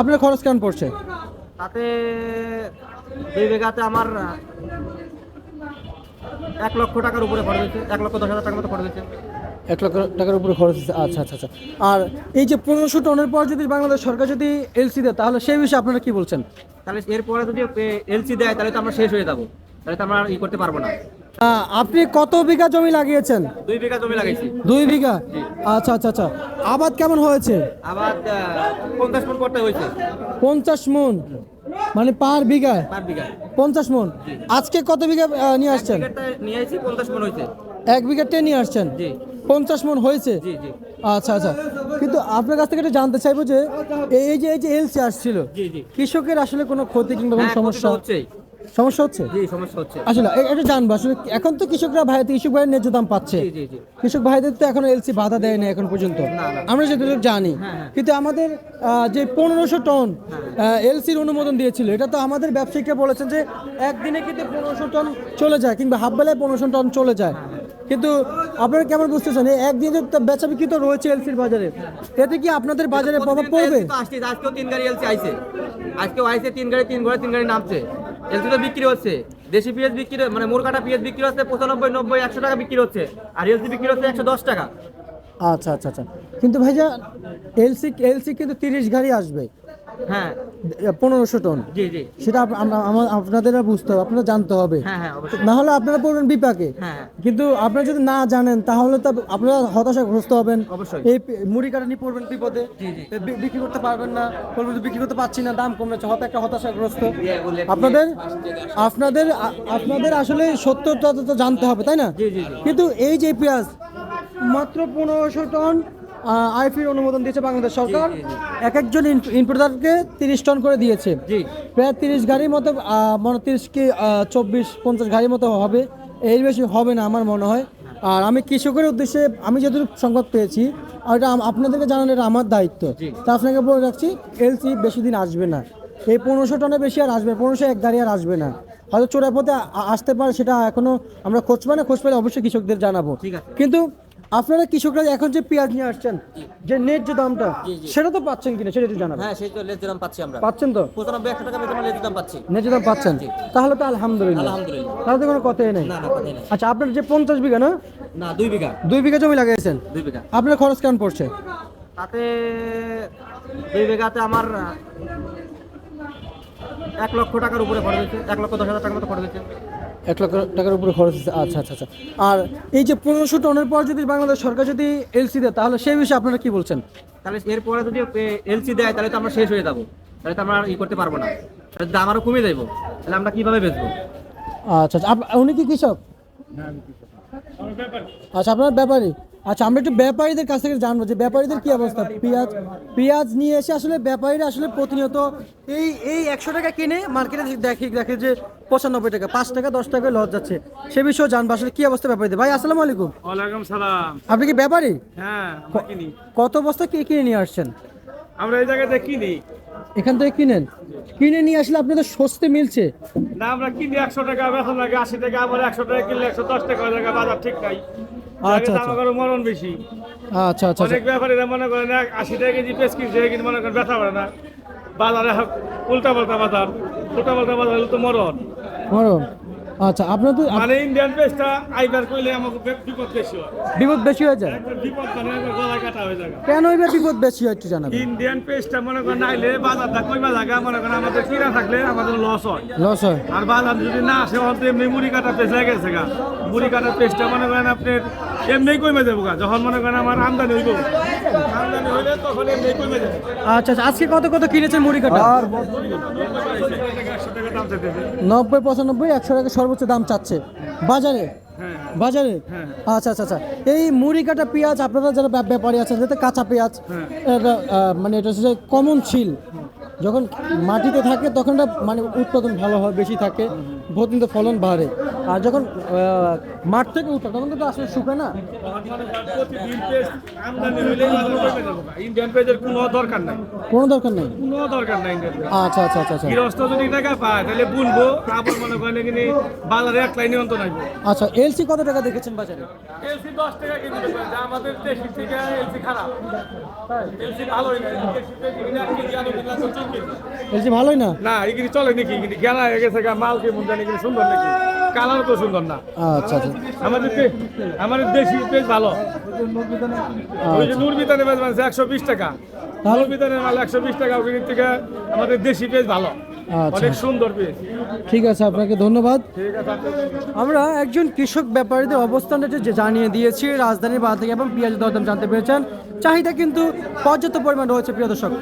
আপনার খরচ কেমন পড়ছে? তাতে 2 বিঘাতে আমার 1 লক্ষ টাকার উপরে খরচ হয়েছে, 1,10,000 টাকার মতো খরচ হয়েছে। 1 লক্ষ টাকার উপরে খরচ হচ্ছে। আচ্ছা আচ্ছা আচ্ছা। আর এই যে 1500 টনের পর যদি বাংলাদেশ সরকার যদি এলসি দেয় তাহলে সেই বিষয়ে আপনারা কি বলছেন? তাহলে এরপরে যদি এলসি দেয় তাহলে তো আমরা শেষ হয়ে যাবো, তাহলে তো আমরা করতে পারবো না। আপনি কত বিঘা জমি লাগিয়েছেন? 2 বিঘা জমি লাগাইছি। 2 বিঘা। আচ্ছা আচ্ছা আচ্ছা। আবাদ কেমন হয়েছে? আবার 50 মণ করতে হয়েছে 50 মণ, মানে পার বিঘায় 5 বিঘা। 50 মণ। আজকে কত বিঘা নিয়ে আসছেন? 1 বিঘাটা নিয়ে আসছি 50 মণ হয়েছে। 1 বিঘাতে নিয়ে আসছেন? জি 50 মণ হয়েছে। জি জি আচ্ছা আচ্ছা। কিন্তু আপনার কাছ থেকে একটু জানতে চাইবো যে এই যে এলসি আসছিল, জি জি। কৃষকের আসলে কোনো ক্ষতি কিংবা কোনো হ্যাঁ, সমস্যা হচ্ছেই। সমস্যা হচ্ছে? জি, সমস্যা হচ্ছে। আসলে এটা জানবো আসলে এখন তো কৃষকরা কৃষক ভাইয়ের ন্যায্য দাম পাচ্ছে। জি জি জি। কৃষক ভাইদের তো এখনো এলসি বাধা দেয় না এখন পর্যন্ত, না, না। আমরা যেটুকু জানি। হ্যাঁ, হ্যাঁ। কিন্তু আমাদের যে 1500 টন এলসির অনুমোদন দিয়েছিল, এটা তো আমাদের ব্যবসায়িকরা বলেছেন যে একদিনে কিন্তু 1500 টন চলে যায় কিংবা হাফ বেলায় 1500 টন চলে যায়। কিন্তু আপনারা কেমন বুঝতেছেন এই একদিনে তো বেচা বিক্রি তো রয়েছে এলসির বাজারে, এতে কি আপনাদের বাজারে প্রভাব পড়বে? এলসি তো আসছে, আজকেও 3 গাড়ি এলসি আইছে। আজকেও আইছে 3 গাড়ি, 3 ঘরে 3 গাড়ি নামছে। এলসি তো বিক্রি হচ্ছে। দেশি পেঁয়াজ বিক্রি, মানে মোরকাটা পেঁয়াজ বিক্রি হচ্ছে 95, 90, 100 টাকা বিক্রি হচ্ছে। আর এলসি বিক্রি হচ্ছে 110 টাকা। আচ্ছা আচ্ছা আচ্ছা। কিন্তু ভাইজা এলসি এলসি কিন্তু 30 গাড়ি আসবে, হ্যাঁ 1500 টন। জি জি। সেটা আপনাদের বুঝতে হবে, আপনারা জানতে হবে। হ্যাঁ হ্যাঁ, অবশ্যই। না হলে আপনারা পড়বেন বিপাকে। হ্যাঁ হ্যাঁ। কিন্তু আপনারা যদি না জানেন তাহলে তো আপনারা হতাশাগ্রস্ত হবেন। অবশ্যই। এই মুড়ি কাটা নিয়ে পড়বেন বিপদে। জি, জি। বিক্রি করতে পারবেন না, বলবেন যে বিক্রি করতে পারছি না, দাম কমেছে, একটা হতাশাগ্রস্ত। আপনাদের আপনাদের আপনাদের আসলে সত্যটা তো জানতে হবে, তাই না? জি, জি, জি। কিন্তু এই যে পেঁয়াজ মাত্র 1500 টন আইফির অনুমোদন দিয়েছে বাংলাদেশ সরকার। জি, জি, জি। এক একজন ইম্পোর্টারকে 30 টন করে দিয়েছে। জি। প্রায় 30 গাড়ির মতো, মনে 30 কি 24-50 গাড়ির মতো হবে, এর বেশি হবে না আমার মনে হয়। আর আমি কৃষকের উদ্দেশ্যে আমি যতটুকু সংবাদ পেয়েছি, আর এটা আপনাদেরকে জানানো এটা আমার দায়িত্ব। জি। তা আপনাকে বলে রাখছি, এলসি বেশি দিন আসবে না। এই 1500 টনের বেশি আর আসবে, 1500 এক গাড়ি আর আসবে না। হয়তো চোরাই পথে আসতে পারে, সেটা এখনো আমরা খোঁজ পাই না, খোঁজ পেলে অবশ্যই কৃষকদের জানাবো। ঠিক আছে। কিন্তু আপনারা কৃষকরা এখন যে পেঁয়াজ নিয়ে আসছেন, যে ন্যায্য দামটা, জি, জি। সেটা তো পাচ্ছেন কিনা সেটা একটু জানাবেন। হ্যাঁ, সেই তো লেজের দাম পাচ্ছি আমরা। পাচ্ছেন তো? 95, 100 টাকা বেতন লেজের দাম পাচ্ছি। ন্যায্য দাম পাচ্ছেন? জি। তাহলে তো আলহামদুলিল্লাহ। আলহামদুলিল্লাহ। তাহলে তো কোনো কথাই নেই। না না, কথাই নাই। আচ্ছা, আপনার যে 50 বিঘা না, না, 2 বিঘা। 2 বিঘা জমি লাগাইছেন, 2 বিঘা। আপনার খরচ কেমন পড়ছে? তাতে 2 বিঘাতে আমার 1 লক্ষ টাকার উপরে খরচ হয়েছে, 1,10,000 টাকার মতো খরচ হয়েছে। 1 লক্ষ টাকার উপরে খরচ হচ্ছে। আচ্ছা আচ্ছা আচ্ছা। আর এই যে 1500 টনের পর যদি বাংলাদেশ সরকার যদি এলসি দেয় তাহলে সেই বিষয়ে আপনারা কি বলছেন? তাহলে এরপরে যদি এলসি দেয় তাহলে তো আমরা শেষ হয়ে যাবো, তাহলে তো আমরা করতে পারবো না, তাহলে দাম আরো কমে যাইবো, তাহলে আমরা কিভাবে বেচবো? আচ্ছা আচ্ছা। উনি কি কৃষক? আচ্ছা, আপনার ব্যাপারী। আচ্ছা, আমরা একটু ব্যাপারীদের কাছ থেকে জানবো যে ব্যাপারীদের কি অবস্থা। পেঁয়াজ পেঁয়াজ নিয়ে এসে আসলে ব্যাপারীরা আসলে প্রতিনিয়ত এই 100 টাকা কিনে মার্কেটে দেখে যে 95 টাকা, 5 টাকা 10 টাকায় লস যাচ্ছে। সে বিষয়ে জানবো আসলে কি অবস্থা ব্যাপারীদের। ভাই আসসালামু আলাইকুম। ওয়ালাইকুম সালাম। আপনি কি ব্যাপারী? হ্যাঁ, আমরা কিনি। কত বস্তা কি কিনে নিয়ে আসছেন? আমরা এই জায়গাতে কিনি। এখান থেকে কিনে নিয়ে আসলে আপনাদের স্বস্তি মিলছে? না, আমরা কিনি 100 টাকা, বেতন লাগে 80 টাকা, আবার 100 টাকা কিনলে 110 টাকা হয়ে যায়, বাজার ঠিক নাই। আচ্ছা, দাম আরো মরণ বেশি। আচ্ছা আচ্ছা আচ্ছা। অনেক ব্যাপারীরা মনে করেন 80 টাকা কেজি পেঁয়াজ কিনছে, কিন্তু মনে করেন বেচা পারে না। বাজারে উল্টা পাল্টা বাজার হলে তো মরণ। মরণ। আচ্ছা, আপনার তো মানে ইন্ডিয়ান পেঁয়াজটা আইবার কইলে আমাকে বিপদ বেশি হয়। বিপদ বেশি হয়ে যায়। একবার বিপদ মানে একবার গলা কাটা হয়ে যায়। কেন এবার বিপদ বেশি হয় একটু জানাবেন। ইন্ডিয়ান পেঁয়াজটা মনে করেন নাইলে বাজারটা কইবা জায়গা, মনে করেন আমাদের কিনা থাকলে আমাদের লস হয়। লস হয়। আর বাজার যদি না আসে, অন্ত এমনি মুড়ি কাটা পেস্ট হয়ে গেছে গা। মুড়ি কাটার পেস্টটা মনে করেন আপনার এমনি কমে যাবো গা, যখন মনে করেন আমার আমদানি হইব, আমদানি হইলে তখন এমনি কমে যাবে। আচ্ছা আচ্ছা। আজকে কত কিনেছেন মুড়ি কাটা? 100 টাকা দাম চাইতেছে। 90, 95, 100 টাকা সর্বোচ্চ দাম চাচ্ছে বাজারে। হ্যাঁ বাজারে। হ্যাঁ। আচ্ছা আচ্ছা আচ্ছা। এই মুড়ি কাটা পেঁয়াজ আপনারা যারা ব্যাপারী আছেন, যাতে কাঁচা পেঁয়াজ, হ্যাঁ। এটা মানে এটা হচ্ছে কমন ছিল, যখন মাটিতে থাকে তখন এটা মানে উৎপাদন ভালো হয়, বেশি থাকে, প্রতিদিন ফলন বাড়ে। আর যখন মাঠ থেকে উঠে তখন কিন্তু আসলে শুকায় না। প্রতিদিন পেজ আমদানি হইলেই বাজার কমে যাবে। ইন্ডিয়ান পেজের কোনো দরকার নাই, কোনো দরকার নেই। কোনো দরকার নাই ইন্ডিয়ান পেজ। আচ্ছা আচ্ছা আচ্ছা আচ্ছা গৃহস্থ যদি টাকা পায় তাহলে বুনবো, আবার মনে করেন কিনি বাজারে এক লাইনে অন্ত নাইবো। আচ্ছা এলসি কত টাকা দেখেছেন বাজারে? এলসি 10 টাকা কেজি দেবেন, যা আমাদের দেশি থেকে এলসি খারাপ। এলসি ভালোই না, দেশি থেকে কিনে আর কেজি আলু কিনলে তো 3 কেজি। এলসি ভালোই না। না এগুলি চলে নাকি, এগুলি গেলা হয়ে গেছে গা, মাল কেমন জানি এগুলি সুন্দর নাকি, কালার তো সুন্দর না। আচ্ছা আচ্ছা আমাদের দেশি পেজ ভালো। ওই যে নূর বিতানে পেজ মানে 120 টাকা, নূর বিতানের মাল 120 টাকা, ওখান থেকে আমাদের দেশি পেজ ভালো, আচ্ছা। অনেক সুন্দর পেজ। ঠিক আছে, আপনাকে ধন্যবাদ। ঠিক আছে আপনাদের। আমরা একজন কৃষক ব্যাপারীদের অবস্থানটা যে জানিয়ে দিয়েছি রাজধানীর বাজার থেকে এবং পেঁয়াজের দরদাম জানতে পেরেছেন। চাহিদা কিন্তু পর্যাপ্ত পরিমাণ রয়েছে প্রিয় দর্শক।